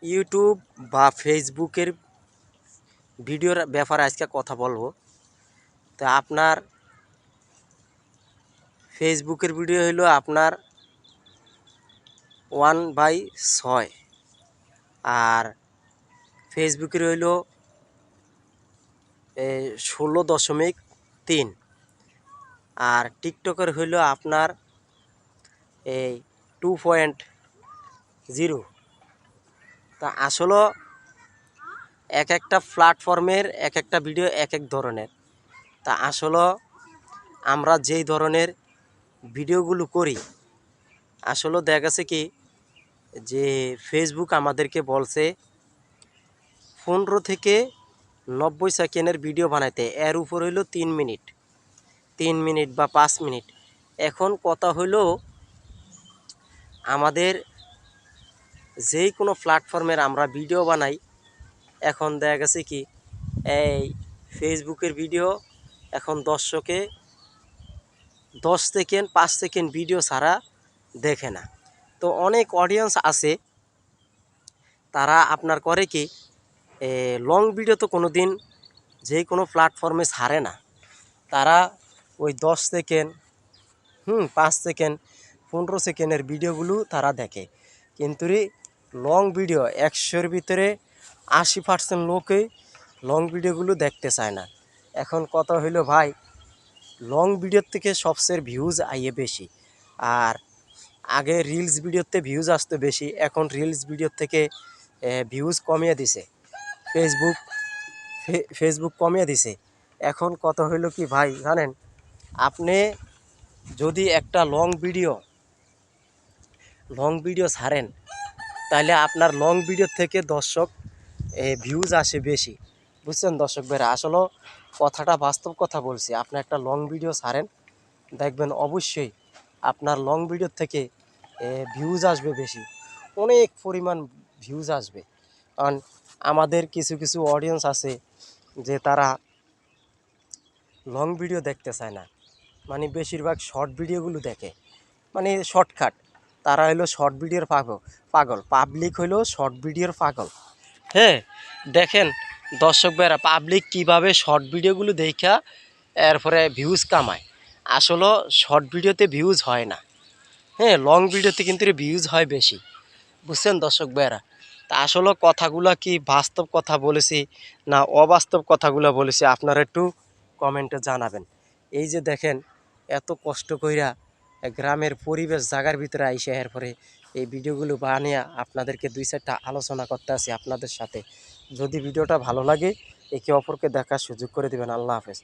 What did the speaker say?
YouTube বা ফেসবুকের ভিডিওর ব্যাপারে আজকে কথা বলবো। তো আপনার ফেসবুকের ভিডিও হলো আপনার 1/6, আর ফেসবুকের হইল 16.3, আর টিকটকের হইল আপনার 2.0। তা আসলে এক একটা প্ল্যাটফর্মের এক একটা ভিডিও এক এক ধরনের। তা আসলে আমরা যেই ধরনের ভিডিওগুলো করি, আসলে দেখা গেছে কি যে ফেসবুক আমাদেরকে বলছে 15 থেকে 90 সেকেন্ডের ভিডিও বানাইতে, এর উপর হইল 3 মিনিট, 3 মিনিট বা 5 মিনিট। এখন কথা হইলো আমাদের যেই কোনো প্ল্যাটফর্মের আমরা ভিডিও বানাই, এখন দেখা গেছে কি এই ফেসবুকের ভিডিও এখন দর্শকে 10 সেকেন্ড 5 সেকেন্ড ভিডিও ছাড়া দেখে না। তো অনেক অডিয়েন্স আছে, তারা আপনার করে কি লং ভিডিও তো কোনো দিন যে কোনো প্ল্যাটফর্মে ছাড়ে না। তারা ওই 10 সেকেন্ড 5 সেকেন্ড 15 সেকেন্ডের ভিডিওগুলো তারা দেখে, কিন্তু লং ভিডিও 100-এর ভিতরে 80% লোকই লং ভিডিওগুলো দেখতে চায় না। এখন কথা হইলো ভাই, লং ভিডিওর থেকে সবচেয়ে ভিউজ আইয়ে বেশি। আর আগে রিলস ভিডিওতে ভিউজ আসতো বেশি, এখন রিলস ভিডিওর থেকে ভিউজ কমিয়ে দিছে ফেসবুক। ফেসবুক কমিয়ে দিছে। এখন কথা হইলো কি ভাই জানেন, আপনি যদি একটা লং ভিডিও ছাড়েন, তাহলে আপনার লং ভিডিও থেকে দর্শক ভিউজ আসে বেশি। বুঝছেন দর্শক ভাইরা, আসলে কথাটা বাস্তব কথা বলছি। আপনি একটা লং ভিডিও ছাড়েন, দেখবেন অবশ্যই আপনার লং ভিডিও থেকে ভিউজ আসবে বেশি, অনেক পরিমাণ ভিউজ আসবে। কারণ আমাদের কিছু কিছু অডিয়েন্স আছে যে তারা লং ভিডিও দেখতে চায় না, মানে বেশিরভাগ শর্ট ভিডিওগুলো দেখে, মানে শর্টকাট। তারা হইলো শর্ট ভিডিওর পাগল, পাবলিক হইলো শর্ট ভিডিওর পাগল। হ্যাঁ, দেখেন দর্শক ভাইরা, পাবলিক কিভাবে শর্ট ভিডিওগুলো দেখা এরপরে ভিউজ কামায়। আসলে শর্ট ভিডিওতে ভিউজ হয় না, হ্যাঁ, লং ভিডিওতে কিন্তু ভিউজ হয় বেশি। বুঝছেন দর্শক ভাইরা। তা আসলে কথাগুলো কি বাস্তব কথা বলেছি না অবাস্তব কথাগুলো বলেছি, আপনারা একটু কমেন্টে জানাবেন। এই যে দেখেন, এত কষ্ট কইরা গ্রামের পরিবেশ জায়গার ভিতরে আইসে এরপরে এই ভিডিওগুলো বানিয়ে আপনাদেরকে 2-4টা আলোচনা করতে আসি আপনাদের সাথে। যদি ভিডিওটা ভালো লাগে, একে অপরকে দেখার সুযোগ করে দেবেন। আল্লাহ হাফেজ।